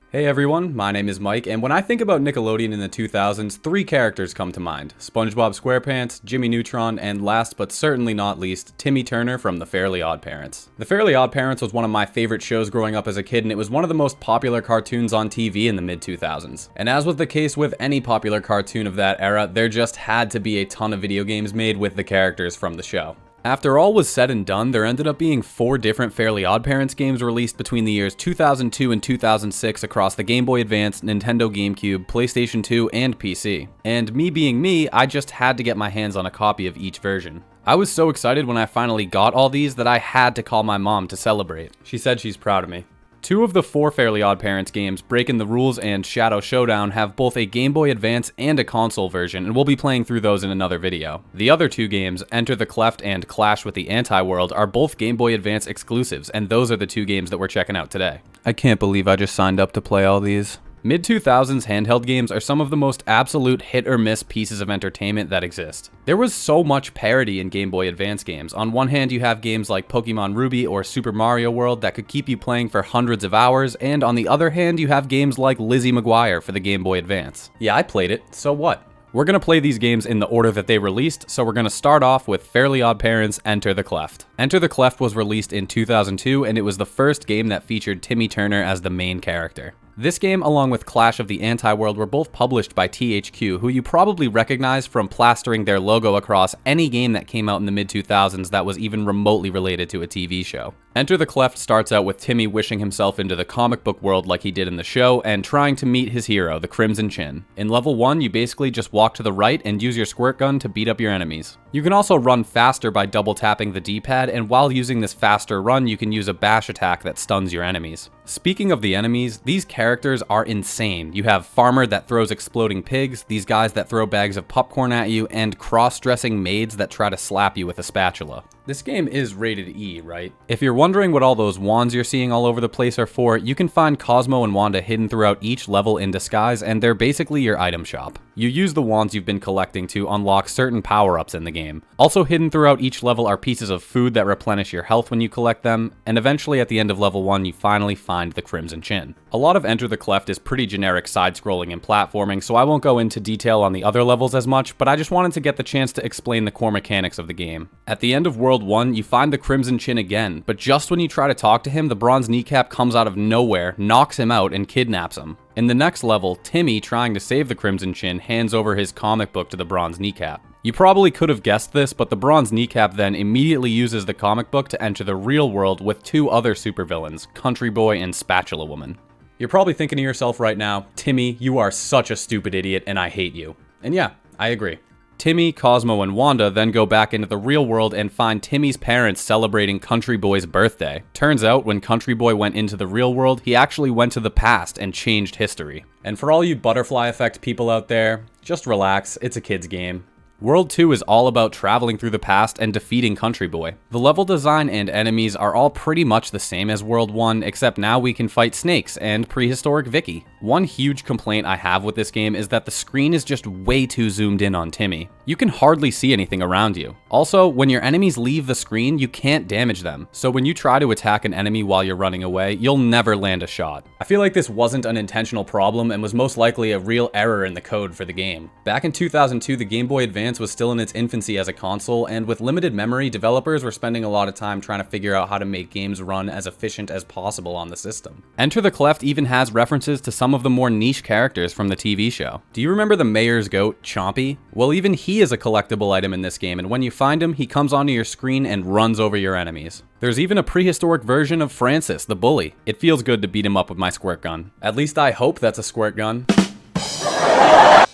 Hey everyone, my name is Mike, and when I think about Nickelodeon in the 2000s, three characters come to mind: SpongeBob SquarePants, Jimmy Neutron, and last but certainly not least, Timmy Turner from The Fairly Oddparents. The Fairly Oddparents was one of my favorite shows growing up as a kid, and it was one of the most popular cartoons on TV in the mid-2000s. And as was the case with any popular cartoon of that era, there just had to be a ton of video games made with the characters from the show. After all was said and done, there ended up being 4 different Fairly Oddparents games released between the years 2002 and 2006 across the Gameboy Advance, Nintendo GameCube, PlayStation 2, and PC. And me being me, I just had to get my hands on a copy of each version. I was so excited when I finally got all these that I had to call my mom to celebrate. She said she's proud of me. 2 of the 4 Fairly Oddparents games, Breakin the Rules and Showdown, have both a Game Boy Advance and a console version, and we'll be playing through those in another video. The other 2 games, Enter the Cleft and Clash with the Anti-World, are both Game Boy Advance exclusives, and those are the 2 games that we're checking out today. I can't believe I just signed up to play all these. Mid-2000s handheld games are some of the most absolute hit-or-miss pieces of entertainment that exist. There was so much parody in Game Boy Advance games. On one hand, you have games like Pokemon Ruby or Super Mario World that could keep you playing for hundreds of hours, and on the other hand, you have games like Lizzie McGuire for the Game Boy Advance. Yeah, I played it, so what? We're going to play these games in the order that they released, so we're going to start off with Fairly Oddparents Enter the Cleft. Enter the Cleft was released in 2002, and it was the first game that featured Timmy Turner as the main character. This game, along with Clash of the Anti-World, were both published by THQ, who you probably recognize from plastering their logo across any game that came out in the mid-2000s that was even remotely related to a TV show. Enter the Cleft starts out with Timmy wishing himself into the comic book world like he did in the show, and trying to meet his hero, the Crimson Chin. In level 1, you basically just walk to the right and use your squirt gun to beat up your enemies. You can also run faster by double tapping the D-pad, and while using this faster run, you can use a bash attack that stuns your enemies. Speaking of the enemies, these characters are insane. You have Farmer that throws exploding pigs, these guys that throw bags of popcorn at you, and cross-dressing maids that try to slap you with a spatula. This game is rated E, right? If you're wondering what all those wands you're seeing all over the place are for, you can find Cosmo and Wanda hidden throughout each level in disguise, and they're basically your item shop. You use the wands you've been collecting to unlock certain power-ups in the game. Also hidden throughout each level are pieces of food that replenish your health when you collect them, and eventually at the end of level 1 you finally find the Crimson Chin. A lot of Enter the Cleft is pretty generic side-scrolling and platforming, so I won't go into detail on the other levels as much, but I just wanted to get the chance to explain the core mechanics of the game. At the end of World 1, you find the Crimson Chin again, but just when you try to talk to him, the bronze kneecap comes out of nowhere, knocks him out, and kidnaps him. In the next level, Timmy, trying to save the Crimson Chin, hands over his comic book to the bronze kneecap. You probably could have guessed this, but the bronze kneecap then immediately uses the comic book to enter the real world with 2 other supervillains, Country Boy and Spatula Woman. You're probably thinking to yourself right now, Timmy, you are such a stupid idiot and I hate you. And yeah, I agree. Timmy, Cosmo, and Wanda then go back into the real world and find Timmy's parents celebrating Country Boy's birthday. Turns out, when Country Boy went into the real world, he actually went to the past and changed history. And for all you butterfly effect people out there, just relax, it's a kid's game. World 2 is all about traveling through the past and defeating Country Boy. The level design and enemies are all pretty much the same as World 1, except now we can fight snakes and prehistoric Vicky. One huge complaint I have with this game is that the screen is just way too zoomed in on Timmy. You can hardly see anything around you. Also, when your enemies leave the screen, you can't damage them, so when you try to attack an enemy while you're running away, you'll never land a shot. I feel like this wasn't an intentional problem and was most likely a real error in the code for the game. Back in 2002, the Game Boy Advance was still in its infancy as a console, and with limited memory, developers were spending a lot of time trying to figure out how to make games run as efficient as possible on the system. Enter the Cleft even has references to some of the more niche characters from the TV show. Do you remember the mayor's goat, Chompy? Well, even he is a collectible item in this game, and when you find him, he comes onto your screen and runs over your enemies. There's even a prehistoric version of Francis, the bully. It feels good to beat him up with my squirt gun. At least I hope that's a squirt gun.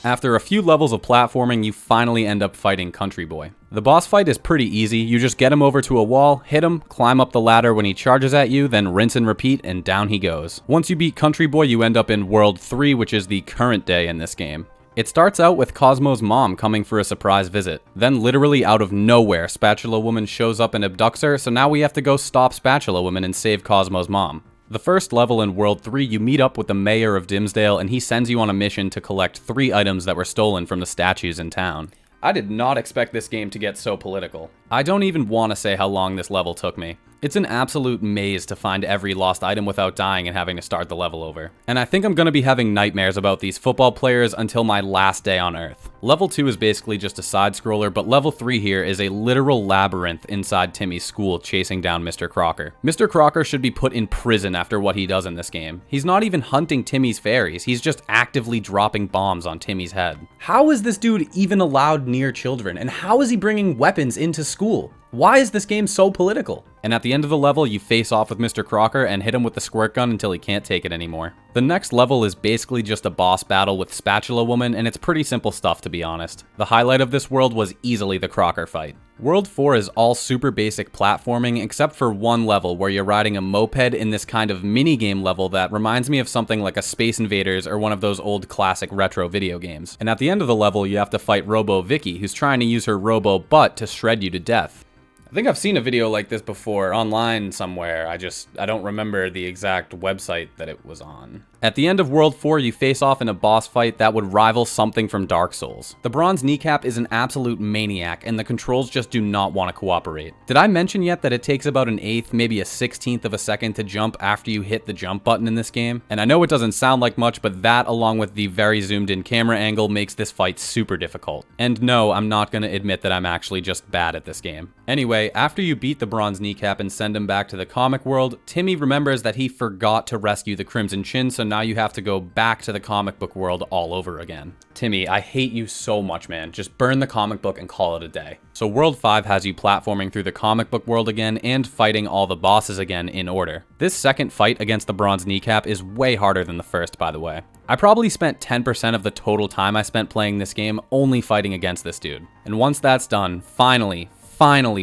After a few levels of platforming, you finally end up fighting Country Boy. The boss fight is pretty easy. You just get him over to a wall, hit him, climb up the ladder when he charges at you, then rinse and repeat, and down he goes. Once you beat Country Boy, you end up in World 3, which is the current day in this game. It starts out with Cosmo's mom coming for a surprise visit. Then literally out of nowhere, Spatula Woman shows up and abducts her, so now we have to go stop Spatula Woman and save Cosmo's mom. The first level in World 3, you meet up with the mayor of Dimsdale, and he sends you on a mission to collect 3 items that were stolen from the statues in town. I did not expect this game to get so political. I don't even want to say how long this level took me. It's an absolute maze to find every lost item without dying and having to start the level over. And I think I'm gonna be having nightmares about these football players until my last day on Earth. Level 2 is basically just a side scroller, but level 3 here is a literal labyrinth inside Timmy's school chasing down Mr. Crocker. Mr. Crocker should be put in prison after what he does in this game. He's not even hunting Timmy's fairies, he's just actively dropping bombs on Timmy's head. How is this dude even allowed near children, and how is he bringing weapons into school? Why is this game so political? And at the end of the level, you face off with Mr. Crocker and hit him with the squirt gun until he can't take it anymore. The next level is basically just a boss battle with Spatula Woman, and it's pretty simple stuff to be honest. The highlight of this world was easily the Crocker fight. World 4 is all super basic platforming except for one level where you're riding a moped in this kind of mini-game level that reminds me of something like a Space Invaders or one of those old classic retro video games. And at the end of the level, you have to fight Robo Vicky, who's trying to use her robo butt to shred you to death. I think I've seen a video like this before online somewhere. I don't remember the exact website that it was on. At the end of World 4, you face off in a boss fight that would rival something from Dark Souls. The Bronze Kneecap is an absolute maniac, and the controls just do not want to cooperate. Did I mention yet that it takes about an eighth, maybe a 16th of a second to jump after you hit the jump button in this game? And I know it doesn't sound like much, but that, along with the very zoomed in camera angle, makes this fight super difficult. And no, I'm not going to admit that I'm actually just bad at this game. Anyway, after you beat the Bronze Kneecap and send him back to the comic world, Timmy remembers that he forgot to rescue the Crimson Chin, so now you have to go back to the comic book world all over again. Timmy, I hate you so much, man. Just burn the comic book and call it a day. So World 5 has you platforming through the comic book world again and fighting all the bosses again in order. This second fight against the Bronze Kneecap is way harder than the first, by the way. I probably spent 10% of the total time I spent playing this game only fighting against this dude. And once that's done, finally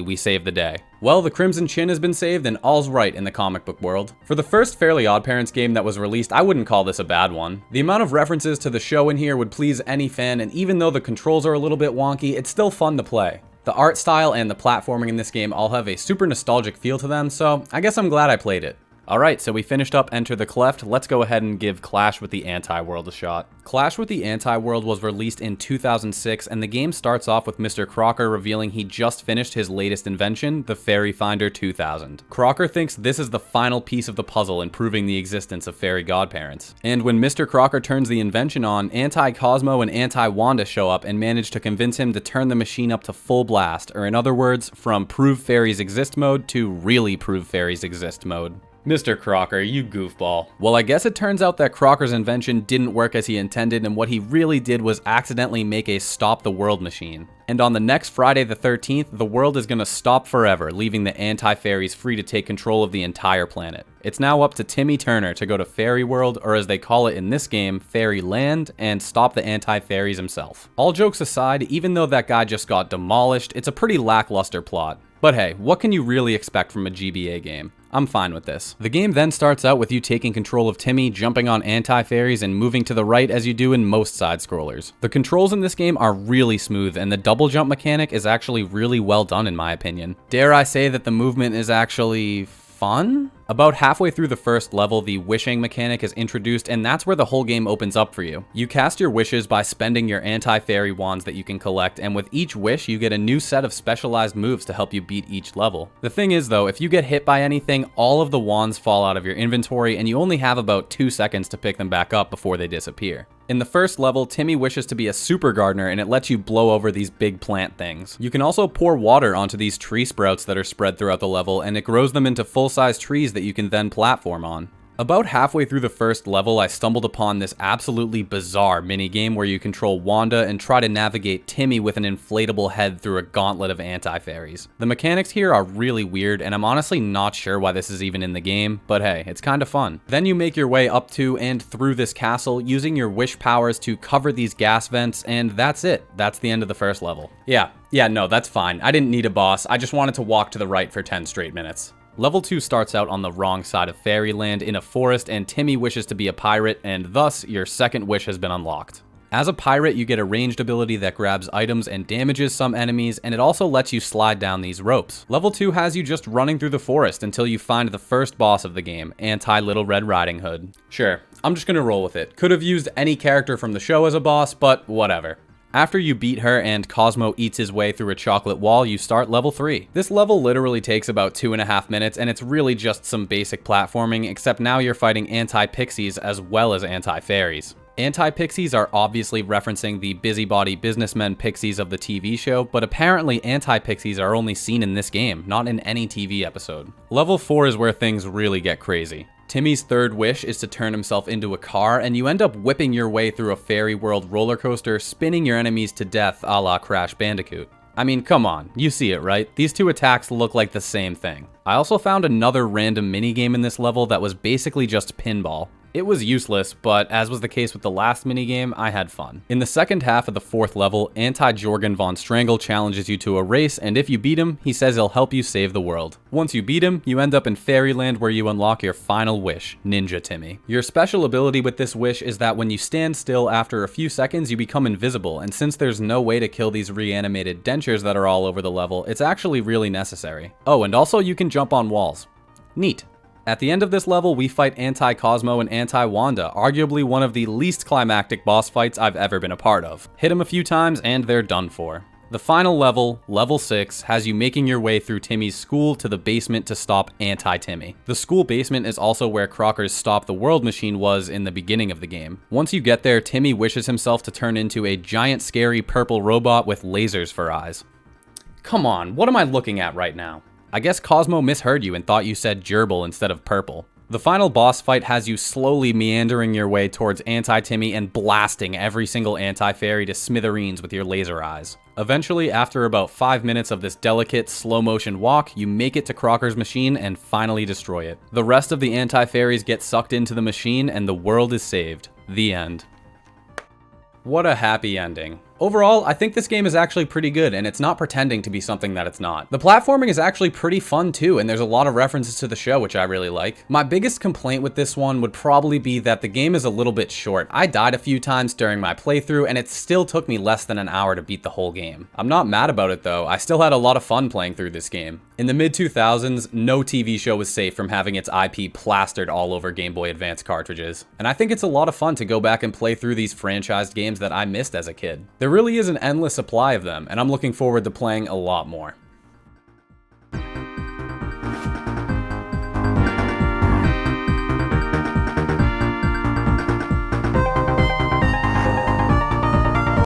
we save the day. Well, the Crimson Chin has been saved and all's right in the comic book world. For the first Fairly Oddparents game that was released, I wouldn't call this a bad one. The amount of references to the show in here would please any fan, and even though the controls are a little bit wonky, it's still fun to play. The art style and the platforming in this game all have a super nostalgic feel to them, so I guess I'm glad I played it. Alright, so we finished up Enter the Cleft. Let's go ahead and give Clash with the Anti-World a shot. Clash with the Anti-World was released in 2006, and the game starts off with Mr. Crocker revealing he just finished his latest invention, the Fairy Finder 2000. Crocker thinks this is the final piece of the puzzle in proving the existence of fairy godparents. And when Mr. Crocker turns the invention on, Anti-Cosmo and Anti-Wanda show up and manage to convince him to turn the machine up to full blast, or in other words, from Prove Fairies Exist mode to Really Prove Fairies Exist mode. Mr. Crocker, you goofball. Well, I guess it turns out that Crocker's invention didn't work as he intended, and what he really did was accidentally make a stop the world machine. And on the next Friday the 13th, the world is gonna stop forever, leaving the anti-fairies free to take control of the entire planet. It's now up to Timmy Turner to go to Fairy World, or as they call it in this game, Fairyland, and stop the anti-fairies himself. All jokes aside, even though that guy just got demolished, it's a pretty lackluster plot. But hey, what can you really expect from a GBA game? I'm fine with this. The game then starts out with you taking control of Timmy, jumping on anti-fairies, and moving to the right as you do in most side-scrollers. The controls in this game are really smooth, and the double jump mechanic is actually really well done in my opinion. Dare I say that the movement is actually fun? About halfway through the first level, the wishing mechanic is introduced, and that's where the whole game opens up for you. You cast your wishes by spending your anti-fairy wands that you can collect, and with each wish, you get a new set of specialized moves to help you beat each level. The thing is though, if you get hit by anything, all of the wands fall out of your inventory, and you only have about 2 seconds to pick them back up before they disappear. In the first level, Timmy wishes to be a super gardener, and it lets you blow over these big plant things. You can also pour water onto these tree sprouts that are spread throughout the level, and it grows them into full-size trees that you can then platform on. About halfway through the first level, I stumbled upon this absolutely bizarre minigame where you control Wanda and try to navigate Timmy with an inflatable head through a gauntlet of anti-fairies. The mechanics here are really weird, and I'm honestly not sure why this is even in the game, but hey, it's kinda fun. Then you make your way up to and through this castle using your wish powers to cover these gas vents, and that's it. That's the end of the first level. Yeah, no, that's fine. I didn't need a boss. I just wanted to walk to the right for 10 straight minutes. Level 2 starts out on the wrong side of Fairyland in a forest, and Timmy wishes to be a pirate, and thus your second wish has been unlocked. As a pirate, you get a ranged ability that grabs items and damages some enemies, and it also lets you slide down these ropes. Level 2 has you just running through the forest until you find the first boss of the game, Anti-Little Red Riding Hood. Sure, I'm just gonna roll with it. Could have used any character from the show as a boss, but whatever. After you beat her and Cosmo eats his way through a chocolate wall, you start level 3. This level literally takes about 2.5 minutes, and it's really just some basic platforming, except now you're fighting anti-pixies as well as anti-fairies. Anti-pixies are obviously referencing the busybody businessmen pixies of the TV show, but apparently anti-pixies are only seen in this game, not in any TV episode. Level 4 is where things really get crazy. Timmy's third wish is to turn himself into a car, and you end up whipping your way through a fairy world roller coaster, spinning your enemies to death a la Crash Bandicoot. I mean, come on, you see it, right? These two attacks look like the same thing. I also found another random minigame in this level that was basically just pinball. It was useless, but as was the case with the last minigame, I had fun. In the second half of the 4th level, Anti-Jorgen von Strangle challenges you to a race, and if you beat him, he says he'll help you save the world. Once you beat him, you end up in Fairyland where you unlock your final wish, Ninja Timmy. Your special ability with this wish is that when you stand still after a few seconds, you become invisible, and since there's no way to kill these reanimated dentures that are all over the level, it's actually really necessary. Oh, and also you can jump on walls. Neat. At the end of this level, we fight Anti-Cosmo and Anti-Wanda, arguably one of the least climactic boss fights I've ever been a part of. Hit them a few times and they're done for. The final level, level 6, has you making your way through Timmy's school to the basement to stop Anti-Timmy. The school basement is also where Crocker's Stop the World machine was in the beginning of the game. Once you get there, Timmy wishes himself to turn into a giant scary purple robot with lasers for eyes. Come on, what am I looking at right now? I guess Cosmo misheard you and thought you said gerbil instead of purple. The final boss fight has you slowly meandering your way towards Anti-Timmy and blasting every single anti-fairy to smithereens with your laser eyes. Eventually, after about 5 minutes of this delicate, slow-motion walk, you make it to Crocker's machine and finally destroy it. The rest of the anti-fairies get sucked into the machine and the world is saved. The end. What a happy ending. Overall, I think this game is actually pretty good, and it's not pretending to be something that it's not. The platforming is actually pretty fun too, and there's a lot of references to the show, which I really like. My biggest complaint with this one would probably be that the game is a little bit short. I died a few times during my playthrough, and it still took me less than an hour to beat the whole game. I'm not mad about it though, I still had a lot of fun playing through this game. In the mid-2000s, no TV show was safe from having its IP plastered all over Game Boy Advance cartridges. And I think it's a lot of fun to go back and play through these franchised games that I missed as a kid. There really is an endless supply of them, and I'm looking forward to playing a lot more.